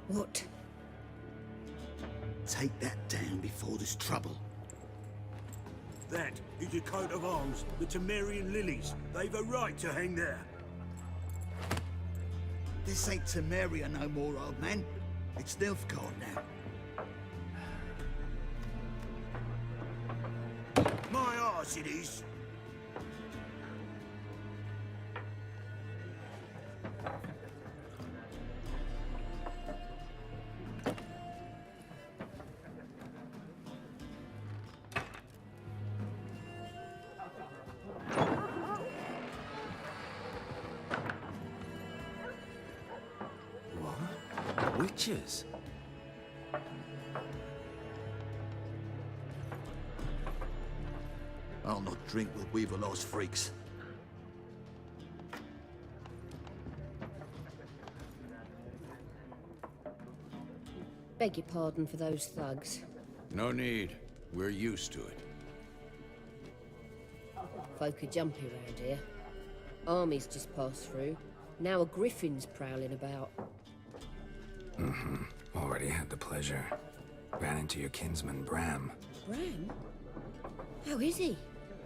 What? Take that down before there's trouble. That is a coat of arms, the Temerian lilies. They've a right to hang there. This ain't Temeria no more, old man. It's Nilfgaard now. My arse it is. Witches? I'll not drink with Weaverlaw's freaks. Beg your pardon for those thugs. No need. We're used to it. Folk are jumpy around here. Armies just passed through. Now a griffin's prowling about. Already had the pleasure. Ran into your kinsman, Bram. Bram? How is he?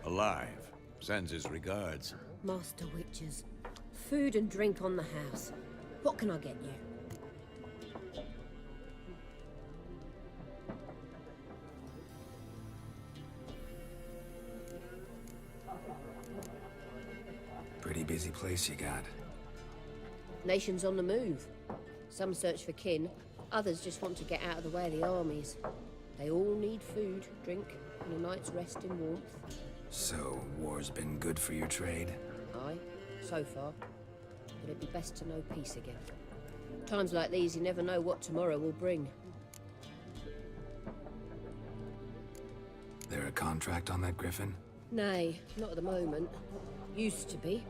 Alive. Sends his regards. Master Witches. Food and drink on the house. What can I get you? Pretty busy place you got. Nations on the move. Some search for kin, others just want to get out of the way of the armies. They all need food, drink, and a night's rest in warmth. So, war's been good for your trade? Aye, so far. But it'd be best to know peace again. Times like these, you never know what tomorrow will bring. There a contract on that griffin? Nay, not at the moment. Used to be.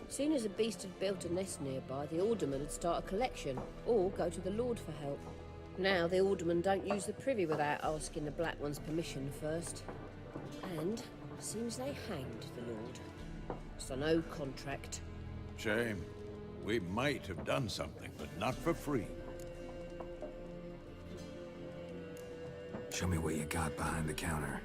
Soon as a beast had built a nest nearby, the alderman would start a collection, or go to the Lord for help. Now the aldermen don't use the privy without asking the Black One's permission first. And seems they hanged the Lord. So no contract. Shame. We might have done something, but not for free. Show me what you got behind the counter.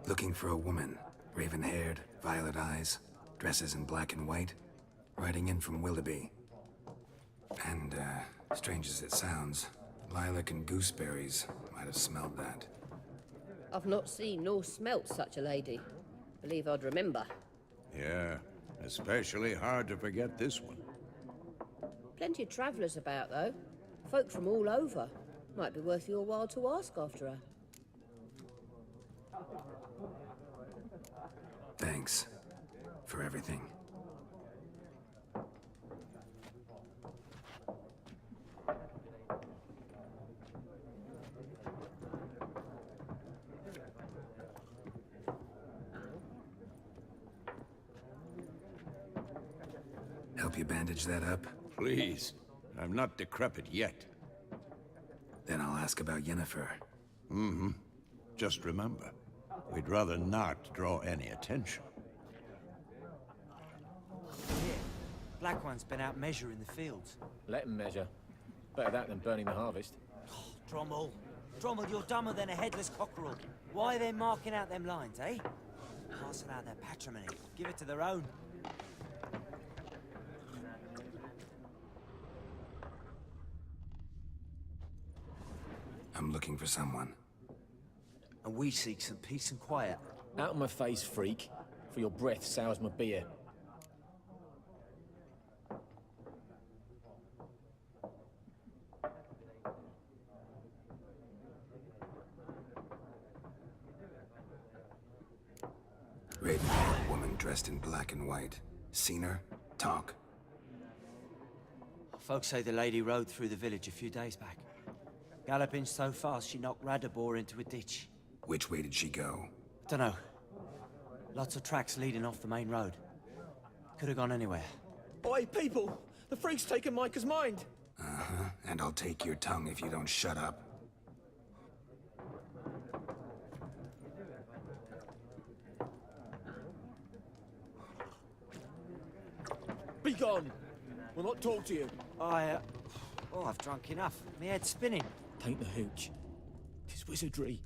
Looking for a woman. Raven-haired, violet eyes, dresses in black and white. Riding in from Willoughby. And, strange as it sounds, lilac and gooseberries might have smelled that. I've not seen nor smelt such a lady. Believe I'd remember. Yeah, especially hard to forget this one. Plenty of travellers about, though. Folk from all over. Might be worth your while to ask after her. Thanks. For everything. Help you bandage that up? Please. I'm not decrepit yet. Then I'll ask about Yennefer. Just remember, we'd rather not draw any attention. Here, Black One's been out measuring the fields. Let him measure. Better that than burning the harvest. Drommel. Drommel, you're dumber than a headless cockerel. Why are they marking out them lines, eh? Passing out their patrimony. Give it to their own. I'm looking for someone. And we seek some peace and quiet. Out of my face, freak. For your breath sours my beer. Raven-haired woman dressed in black and white. Seen her? Talk. Folks say the lady rode through the village a few days back. Galloping so fast she knocked Radabor into a ditch. Which way did she go? Dunno. Lots of tracks leading off the main road. Could have gone anywhere. Oi, people! The freak's taken Micah's mind! Uh-huh, and I'll take your tongue if you don't shut up. Be gone! We'll not talk to you. I've drunk enough. My head's spinning. Tain't the hooch. 'Tis wizardry.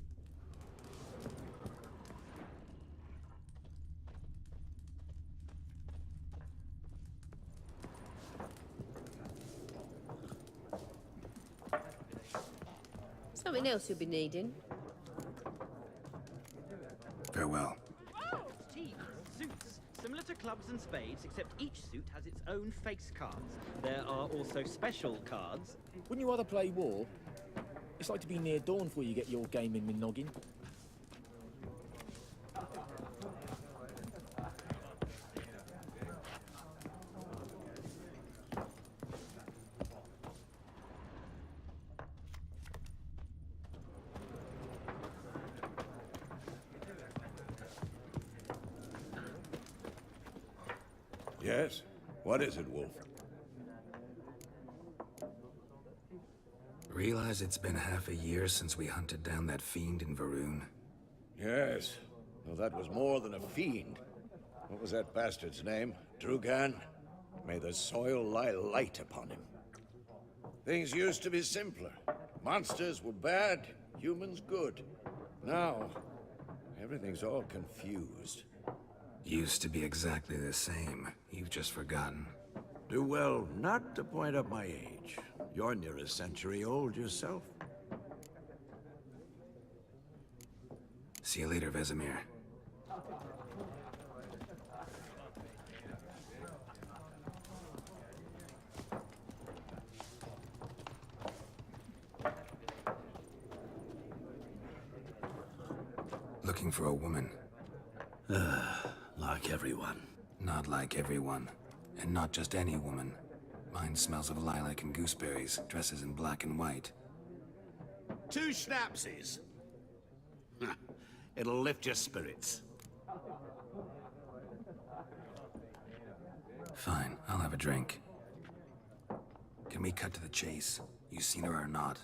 Something else you'll be needing. Farewell. Teams, suits, similar to clubs and spades, except each suit has its own face cards. There are also special cards. Wouldn't you rather play war? It's like to be near dawn before you get your game in with noggin. Yes? What is it, Wolf? Realize it's been half a year since we hunted down that fiend in Varun. Yes. Well, that was more than a fiend. What was that bastard's name? Drugan? May the soil lie light upon him. Things used to be simpler. Monsters were bad, humans good. Now, everything's all confused. Used to be exactly the same. You've just forgotten. Do well not to point up my age. You're near a century old yourself. See you later, Vesemir. Looking for a woman. Like everyone. Not like everyone. And not just any woman. Mine smells of lilac and gooseberries, dresses in black and white. 2 schnapsies. It'll lift your spirits. Fine, I'll have a drink. Can we cut to the chase? You seen her or not?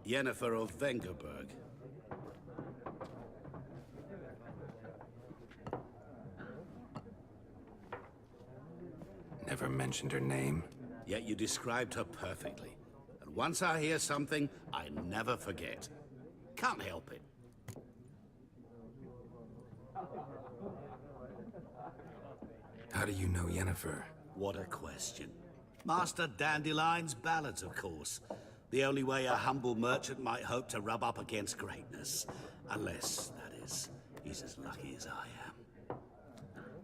Yennefer of Vengerberg. Never mentioned her name. Yet you described her perfectly. And once I hear something, I never forget. Can't help it. How do you know Yennefer? What a question. Master Dandelion's ballads, of course. The only way a humble merchant might hope to rub up against greatness. Unless, that is, he's as lucky as I am.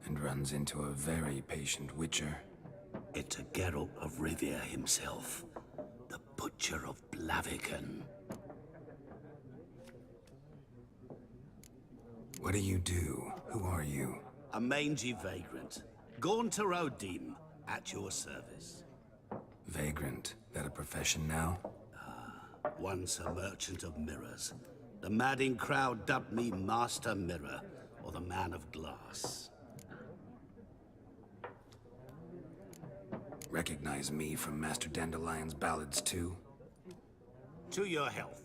And runs into a very patient witcher. It's a Geralt of Rivia himself. The Butcher of Blaviken. What do you do? Who are you? A mangy vagrant. Gone to Rodim, at your service. Vagrant. That a profession now? Once a merchant of mirrors. The madding crowd dubbed me Master Mirror, or the Man of Glass. Recognize me from Master Dandelion's ballads too? To your health.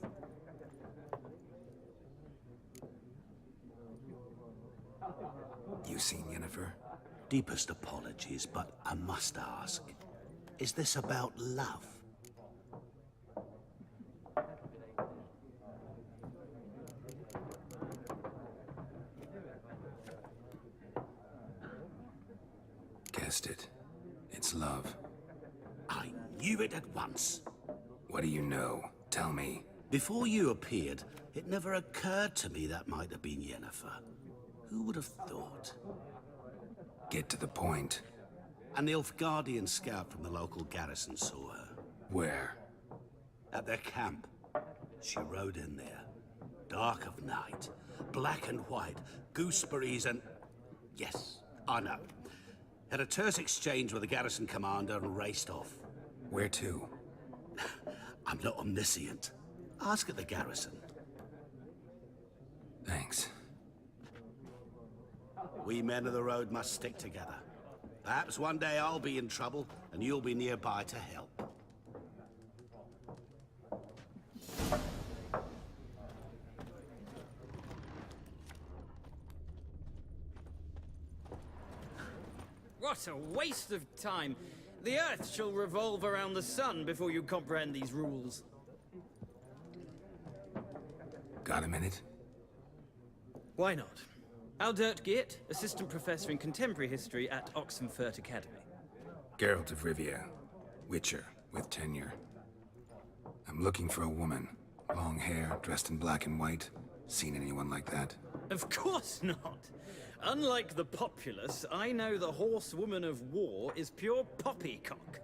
You seen Yennefer? Deepest apologies, but I must ask. Is this about love? Guessed it. It's love. I knew it at once. What do you know? Tell me. Before you appeared, it never occurred to me that might have been Yennefer. Who would have thought? Get to the point. An Nilfgaardian scout from the local garrison saw her. Where? At their camp. She rode in there. Dark of night. Black and white. Gooseberries and... Yes, I know. Had a terse exchange with the garrison commander and raced off. Where to? I'm not omniscient. Ask at the garrison. Thanks. We men of the road must stick together. Perhaps one day I'll be in trouble, and you'll be nearby to help. What a waste of time! The Earth shall revolve around the sun before you comprehend these rules. Got a minute? Why not? Aldert Geert, Assistant Professor in Contemporary History at Oxenfurt Academy. Geralt of Rivia. Witcher, with tenure. I'm looking for a woman. Long hair, dressed in black and white. Seen anyone like that? Of course not! Unlike the populace, I know the horsewoman of war is pure poppycock.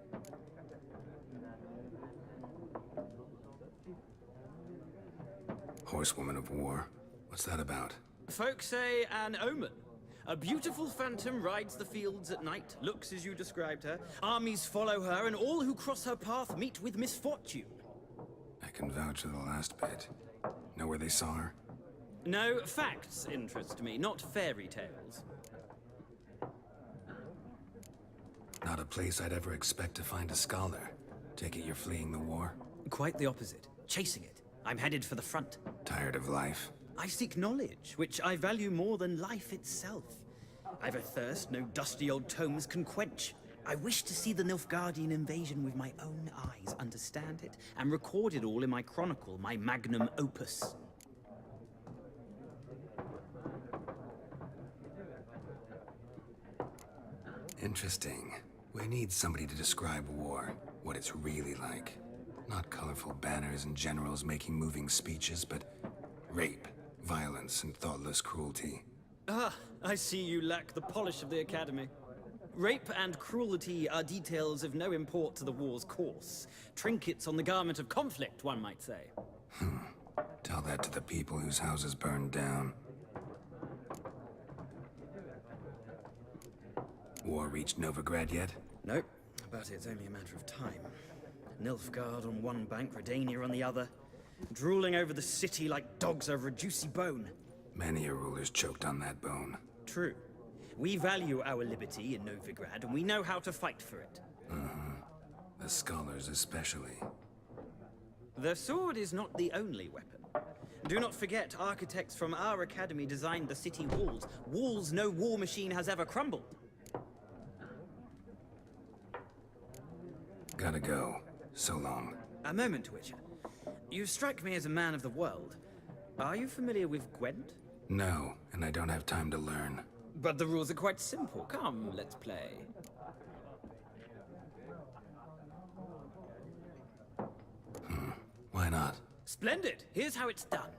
Horsewoman of war? What's that about? Folk say an omen. A beautiful phantom rides the fields at night, looks as you described her. Armies follow her, and all who cross her path meet with misfortune. I can vouch for the last bit. Know where they saw her? No, facts interest me, not fairy tales. Not a place I'd ever expect to find a scholar. Take it you're fleeing the war? Quite the opposite. Chasing it. I'm headed for the front. Tired of life? I seek knowledge, which I value more than life itself. I've a thirst no dusty old tomes can quench. I wish to see the Nilfgaardian invasion with my own eyes, understand it, and record it all in my chronicle, my magnum opus. Interesting. We need somebody to describe war, what it's really like. Not colorful banners and generals making moving speeches, but rape, violence, and thoughtless cruelty. Ah, I see you lack the polish of the Academy. Rape and cruelty are details of no import to the war's course. Trinkets on the garment of conflict, one might say. Tell that to the people whose houses burned down. War reached Novigrad yet? Nope, but it's only a matter of time. Nilfgaard on one bank, Redania on the other. Drooling over the city like dogs over a juicy bone. Many a ruler's choked on that bone. True. We value our liberty in Novigrad, and we know how to fight for it. The scholars especially. The sword is not the only weapon. Do not forget, architects from our academy designed the city walls. Walls no war machine has ever crumbled. Gotta go. So long. A moment, Witcher. You strike me as a man of the world. Are you familiar with Gwent? No, and I don't have time to learn. But the rules are quite simple. Come, let's play. Why not? Splendid! Here's how it's done.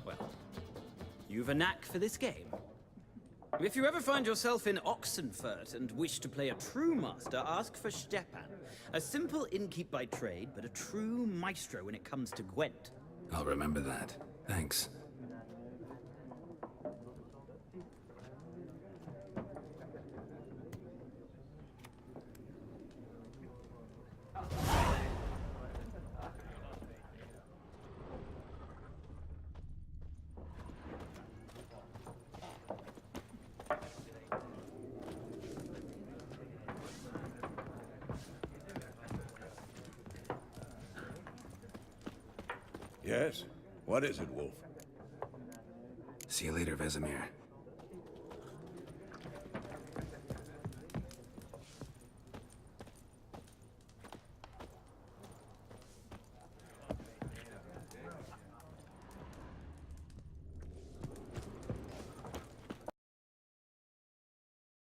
Well, you've a knack for this game. If you ever find yourself in Oxenfurt and wish to play a true master, ask for Stepan. A simple innkeep by trade, but a true maestro when it comes to Gwent. I'll remember that. Thanks. Yes? What is it, Wolf? See you later, Vesemir.